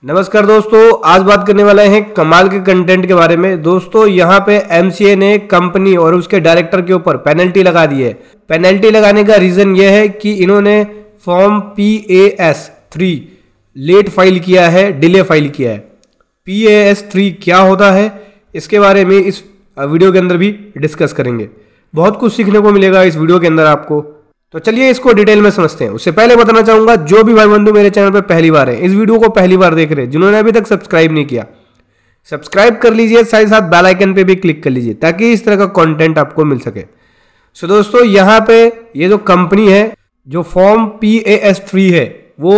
नमस्कार दोस्तों, आज बात करने वाले हैं कमाल के कंटेंट के बारे में। दोस्तों यहाँ पे एमसीए ने कंपनी और उसके डायरेक्टर के ऊपर पेनल्टी लगा दी है। पेनल्टी लगाने का रीज़न ये है कि इन्होंने फॉर्म PAS-3 लेट फाइल किया है, डिले फाइल किया है। PAS-3 क्या होता है इसके बारे में इस वीडियो के अंदर भी डिस्कस करेंगे। बहुत कुछ सीखने को मिलेगा इस वीडियो के अंदर आपको, तो चलिए इसको डिटेल में समझते हैं। उससे पहले बताना चाहूंगा, जो भी भाई बंधु मेरे चैनल पर पहली बार है, इस वीडियो को पहली बार देख रहे हैं, जिन्होंने अभी तक सब्सक्राइब नहीं किया, सब्सक्राइब कर लीजिए, साथ ही साथ बेल आइकन पे भी क्लिक कर लीजिए ताकि इस तरह का कंटेंट आपको मिल सके। सो दोस्तों यहाँ पे ये जो कंपनी है, जो फॉर्म PAS-3 है वो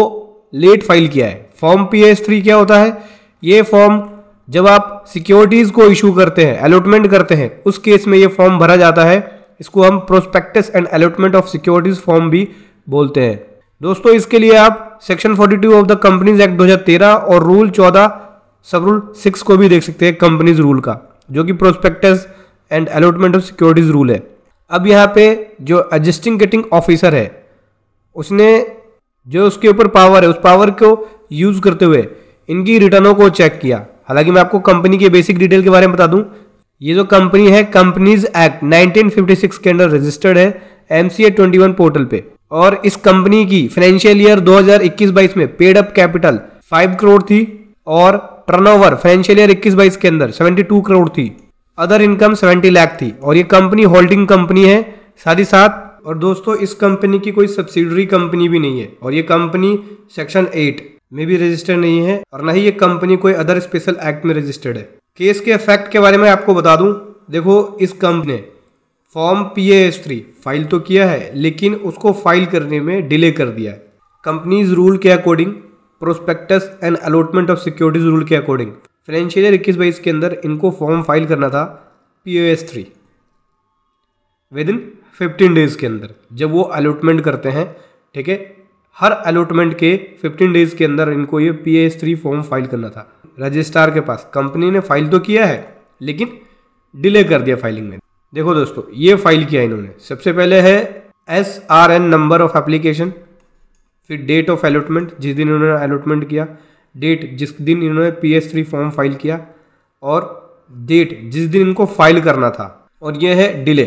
लेट फाइल किया है। फॉर्म PAS-3 क्या होता है? ये फॉर्म जब आप सिक्योरिटीज को इशू करते हैं, अलॉटमेंट करते हैं, उस केस में ये फॉर्म भरा जाता है। इसको हम prospectus and allotment of securities form भी बोलते हैं। दोस्तों इसके लिए आप section 42 of the companies act 2013 और रूल 14 सब रूल 6 को भी देख सकते हैं, कंपनीज रूल का, जो कि prospectus and allotment of securities rule है। अब यहाँ पे जो एडजस्टिंग ऑफिसर है, उसने जो उसके ऊपर पावर है, उस पावर को यूज करते हुए इनकी रिटर्नों को चेक किया। हालांकि मैं आपको कंपनी के बेसिक डिटेल के बारे में बता दूं, ये जो कंपनी है कंपनीज एक्ट 1956 के अंडर रजिस्टर्ड है MCA 21 पोर्टल पे, और इस कंपनी की फाइनेंशियल ईयर 2021-22 में पेड अप कैपिटल 5 करोड़ थी और टर्नओवर फाइनेंशियल ईयर 21-22 के अंदर 72 करोड़ थी। अदर इनकम 70 लाख थी, और ये कंपनी होल्डिंग कंपनी है साथ ही साथ। और दोस्तों इस कंपनी की कोई सब्सिडरी कंपनी भी नहीं है, और ये कंपनी सेक्शन 8 में भी रजिस्टर्ड नहीं है, और ना ही ये कंपनी कोई अदर स्पेशल एक्ट में रजिस्टर्ड है। केस के इफेक्ट के बारे में आपको बता दूं, देखो इस कंपनी ने फॉर्म PAS-3 फाइल तो किया है, लेकिन उसको फाइल करने में डिले कर दिया है। कंपनीज रूल के according, prospectus and allotment of securities rule के अकॉर्डिंग फाइनेंशियल ईयर 21-22 के अंदर इनको फॉर्म फाइल करना था PAS-3 विद इन 15 डेज के अंदर, जब वो अलॉटमेंट करते हैं। ठीक है, हर अलॉटमेंट के 15 डेज के अंदर इनको ये PAS-3 फॉर्म फाइल करना था रजिस्ट्रार के पास। कंपनी ने फाइल तो किया है लेकिन डिले कर दिया फाइलिंग में। देखो दोस्तों ये फाइल किया इन्होंने, सबसे पहले है SRN नंबर ऑफ एप्लीकेशन, फिर डेट ऑफ अलॉटमेंट, जिस दिन इन्होंने अलॉटमेंट किया, डेट जिस दिन इन्होंने PAS-3 फॉर्म फाइल किया, और डेट जिस दिन इनको फाइल करना था, और ये है डिले,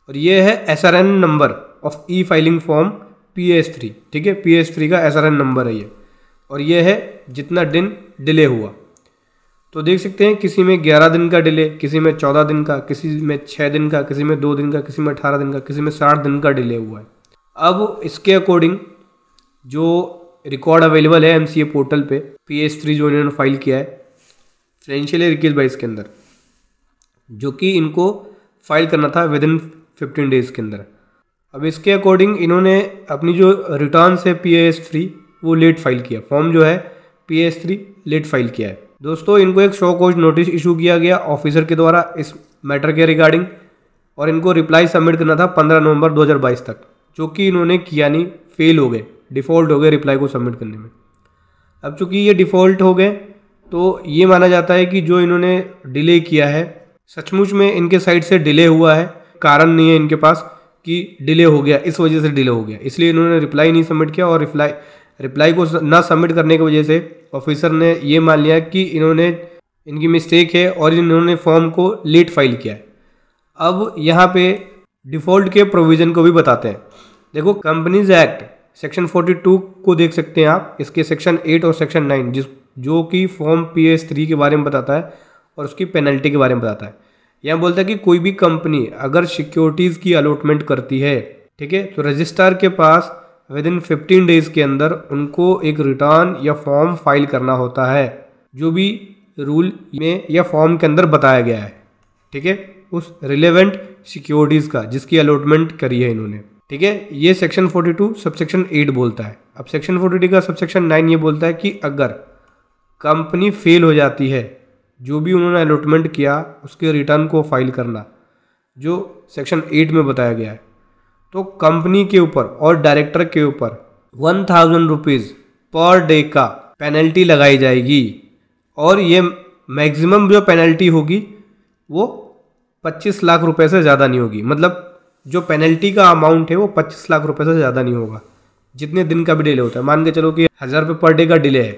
और ये है SRN number of E filing form PAS-3। ठीक है, PAS-3 का SRN नंबर है ये, और ये है जितना दिन डिले हुआ। तो देख सकते हैं किसी में 11 दिन का डिले, किसी में 14 दिन का, किसी में 6 दिन का, किसी में 2 दिन का, किसी में 18 दिन का, किसी में 60 दिन का डिले हुआ है। अब इसके अकॉर्डिंग जो रिकॉर्ड अवेलेबल है MCA पोर्टल पे, PAS-3 जो इन्होंने फाइल किया है फाइनेंशियल ईयर 21-22 के अंदर, जो कि इनको फाइल करना था विद इन 15 डेज के अंदर। अब इसके अकॉर्डिंग इन्होंने अपनी जो रिटर्न है PAS-3 वो लेट फाइल किया। फॉर्म जो है PAS-3 लेट फाइल किया है। दोस्तों इनको एक शो कॉज नोटिस इशू किया गया ऑफिसर के द्वारा इस मैटर के रिगार्डिंग, और इनको रिप्लाई सबमिट करना था 15 नवंबर 2022 तक, जो कि इन्होंने किया नहीं, फेल हो गए, डिफ़ॉल्ट हो गए रिप्लाई को सबमिट करने में। अब चूंकि ये डिफ़ॉल्ट हो गए तो ये माना जाता है कि जो इन्होंने डिले किया है सचमुच में इनके साइड से डिले हुआ है, कारण नहीं है इनके पास कि डिले हो गया, इस वजह से डिले हो गया, इसलिए इन्होंने रिप्लाई नहीं सबमिट किया। और रिप्लाई को ना सबमिट करने की वजह से ऑफिसर ने ये मान लिया कि इनकी मिस्टेक है और इन्होंने फॉर्म को लेट फाइल किया है। अब यहाँ पे डिफ़ॉल्ट के प्रोविज़न को भी बताते हैं। देखो कंपनीज एक्ट सेक्शन 42 को देख सकते हैं आप, इसके सेक्शन 8 और सेक्शन 9 जो कि फॉर्म PAS-3 के बारे में बताता है और उसकी पेनल्टी के बारे में बताता है। यहाँ बोलता है कि कोई भी कंपनी अगर सिक्योरिटीज़ की अलॉटमेंट करती है, ठीक है, तो रजिस्ट्रार के पास विद इन 15 डेज के अंदर उनको एक रिटर्न या फॉर्म फाइल करना होता है, जो भी रूल में या फॉर्म के अंदर बताया गया है। ठीक है, उस रिलेवेंट सिक्योरिटीज़ का जिसकी अलॉटमेंट करी है इन्होंने। ठीक है, ये सेक्शन 42 सबसेक्शन 8 बोलता है। अब सेक्शन 42 का सबसेक्शन 9 ये बोलता है कि अगर कंपनी फेल हो जाती है, जो भी उन्होंने अलॉटमेंट किया उसके रिटर्न को फाइल करना, जो सेक्शन 8 में बताया गया है, तो कंपनी के ऊपर और डायरेक्टर के ऊपर 1000 रुपीज़ पर डे का पेनल्टी लगाई जाएगी, और ये मैक्सिमम जो पेनल्टी होगी वो 25 लाख रुपए से ज़्यादा नहीं होगी। मतलब जो पेनल्टी का अमाउंट है वो 25 लाख रुपए से ज़्यादा नहीं होगा, जितने दिन का भी डिले होता है। मान के चलो कि 1000 रुपये पर डे का डिले है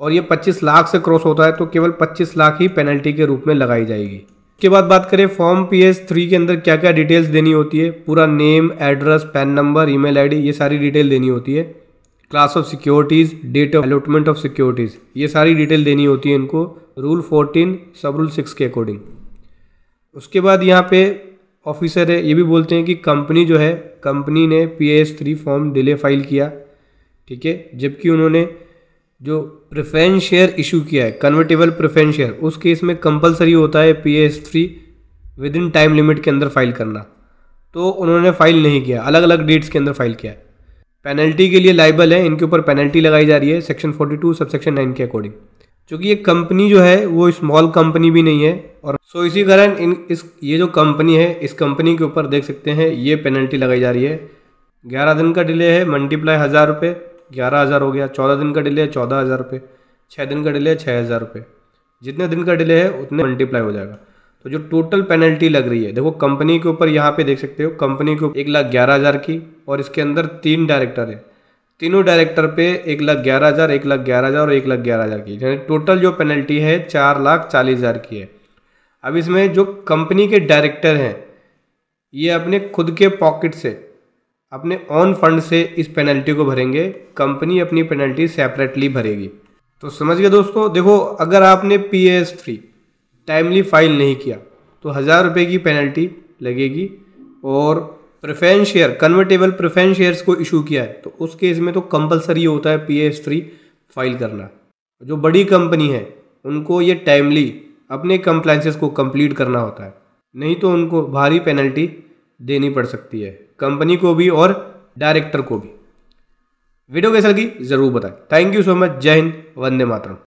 और ये 25 लाख से क्रॉस होता है तो केवल 25 लाख ही पेनल्टी के रूप में लगाई जाएगी। उसके बाद बात करें फॉर्म PS3 के अंदर क्या क्या डिटेल्स देनी होती है, पूरा name, address, PAN number, email ID, ये सारी डिटेल देनी होती है। Class of securities, date of allotment of securities, ये सारी डिटेल देनी होती है इनको रूल 14 सब रूल 6 के अकॉर्डिंग। उसके बाद यहाँ पे ऑफिसर है, ये भी बोलते हैं कि कंपनी जो है, कंपनी ने PS3 फॉर्म डिले फाइल किया, ठीक है, जबकि उन्होंने जो प्रेफरेंस शेयर इशू किया है, कन्वर्टेबल प्रेफरेंस शेयर, उस केस में कंपलसरी होता है PS3 with in time limit के अंदर फाइल करना, तो उन्होंने फाइल नहीं किया, अलग अलग डेट्स के अंदर फाइल किया है। पेनल्टी के लिए लाइबल है, इनके ऊपर पेनल्टी लगाई जा रही है सेक्शन 42 सबसेक्शन 9 के अकॉर्डिंग। क्योंकि ये कंपनी जो है वो स्मॉल कंपनी भी नहीं है, और सो इसी कारण ये जो कंपनी है, इस कंपनी के ऊपर देख सकते हैं ये पेनल्टी लगाई जा रही है। 11 दिन का डिले है, मल्टीप्लाई 1000 रुपये, 11,000 हो गया। 14 दिन का डिले है, 14,000 रुपये। 6 दिन का डिले है, 6,000 रुपये। जितने दिन का डिले है उतने मल्टीप्लाई हो जाएगा। तो जो टोटल पेनल्टी लग रही है, देखो कंपनी के ऊपर यहाँ पे देख सकते हो, कंपनी को 1,11,000 की, और इसके अंदर 3 डायरेक्टर है, तीनों डायरेक्टर पे 1,11,000, 1,11,000 और 1,11,000 की, यानी टोटल जो पेनल्टी है 4,40,000 की है। अब इसमें जो कंपनी के डायरेक्टर हैं, ये अपने खुद के पॉकेट से, अपने ऑन फंड से इस पेनल्टी को भरेंगे, कंपनी अपनी पेनल्टी सेपरेटली भरेगी। तो समझ गए दोस्तों। देखो, अगर आपने PS3 टाइमली फाइल नहीं किया तो 1,000 रुपये की पेनल्टी लगेगी, और preference share, convertible preference shares को इशू किया है तो उस केस में तो कंपलसरी होता है PS3 फाइल करना। जो बड़ी कंपनी है उनको ये टाइमली अपने कंप्लायंसेस को कंप्लीट करना होता है, नहीं तो उनको भारी पेनल्टी देनी पड़ सकती है, कंपनी को भी और डायरेक्टर को भी। वीडियो कैसा लगी ज़रूर बताएं। Thank you so much. जय हिंद, वंदे मातरम।